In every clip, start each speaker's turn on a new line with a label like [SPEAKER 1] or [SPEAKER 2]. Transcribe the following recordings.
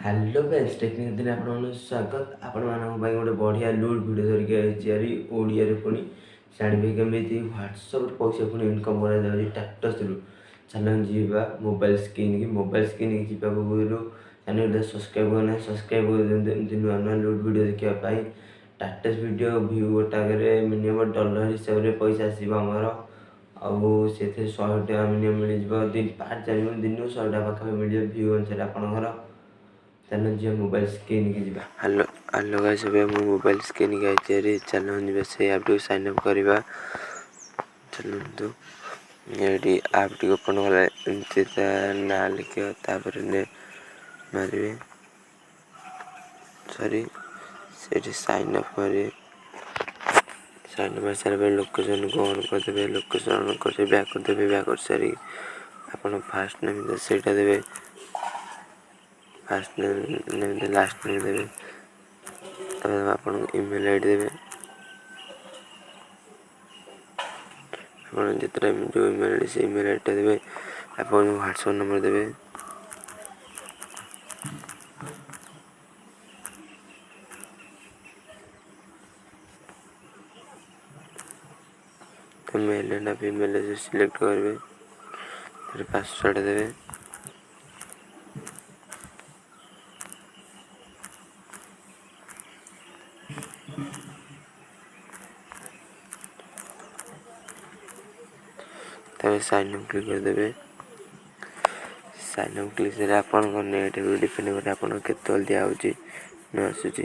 [SPEAKER 1] Hello friends technique दिन आपको स्वागत आपण गोटे बढ़िया लूट भिडियो धरिक ओडिया पुणी जाणी केमी व्हाट्सअप पैसा पुणी इनकम करा टाटस थ्रू चैनल जीवा मोबाइल स्क्रीन की जावा पूर्व चैनल सब्सक्राइब करना सब्सक्राइब कर नुआ नुआ लूट भिडियो देखा टाटस वीडियो व्यू गोटाक मिनिमम डॉलर हिसाब से पैसा आसमर से 100 टाँग मिनिमम मिल पार्ट जान दिन 100 टाँग पाखे मिल व्यू अनुसार आपंकर चलो जी मोबाइल स्क्रीन की जीवा हेलो गाइस अब हम मोबाइल स्क्रीन की आइए चलो जी से ऐप टी साइन अप करवा चलते ये ऐप टी ओपन कला एमती ना लिख ने मारे सॉरी से साइन अप कर साइन अप सारे लोकेशन को ऑन करदे लोकेशन ऑन कर बैक करदे बैक कर सारी आप फास्ट नेम से देवे फास्ट नेम दे लास्ट नेम देवे तब आपन ईमेल आईडी देवे आपन जितना जो ईमेल आईडी से ईमेल आईडी देवे आपन व्हाट्सएप नंबर देवे तो मेल एंड फीमेल से सिलेक्ट करबे फिर पासवर्ड देवे तब साइन अप क्लिक करदे साइन अप क्लिक से आपन नेट भी डिपेंड करे आपन केते जल्दी आउची न आसुची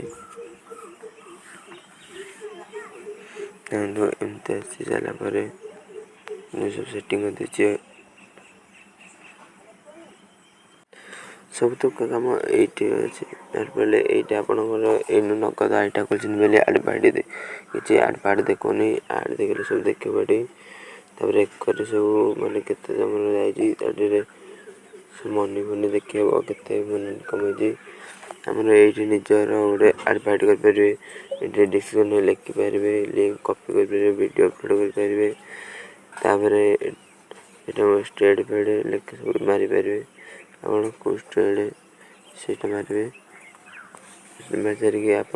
[SPEAKER 1] एमती आसी सारा पर सब सेटिंग कर दीजिए सब तो कम ये अच्छे यार पहले ये आपंकर इन नगद आईटा खोलते बोले आड फाड़ी दे किसी आड फाड़ देखनी आड देखे सब देखे पारे तापर एक सब मानने के मनी फनी देखे के कमी आमर ये निजर गोटे आड फाड़ कर डिस्क्रिप्शन लिखिपारे लिंक कॉपी कर वीडियो अपलोड कर स्टेट पेड लिख सब मारी पारे आप कौ स्टेट से मारे मारिक आप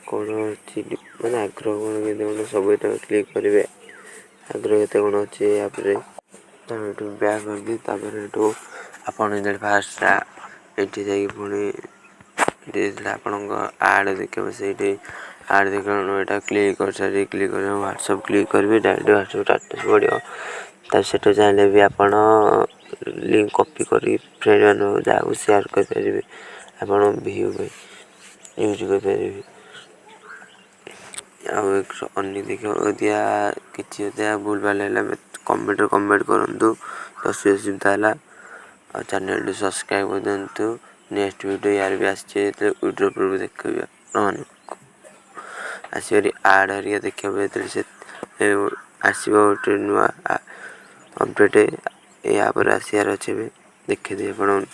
[SPEAKER 1] कौन अच्छी मैंने आग्रह कौन के सब क्लिक करेंगे आग्रह के कौन अच्छे याप्रे बैक कर आप फास्ट ये पुणी आप आड देखे से आड देख यहाँ क्लिक कर सारी क्लिक कर व्हाट्सअप क्लिक करेंगे डायरेक्ट व्हाट्सअप स्टाटस बढ़ो तब से चाहिए भी आप लिंक कॉपी कर फ्रेंड मान जहाँ सेयार करेंगे आप व्यू यूज करेंगे आनी देख ओदिया कि भूल भाल है कमेंट करूँ दस असुविधा है चैनल सब्सक्राइब कर दिंतु नेक्स्ट वीडियो यार भी आसचे वीडियो पूर्व देखिए आसरी आड हरिया देखिए से आसो गोटे नुआ अपडेट ये आप आसार अच्छे देखी दे आप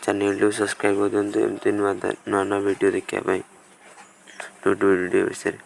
[SPEAKER 1] चैनल सब्सक्राइब कर दिंतु एमती नुआ नुआ वीडियो देखापी लूट वीडियो विषय।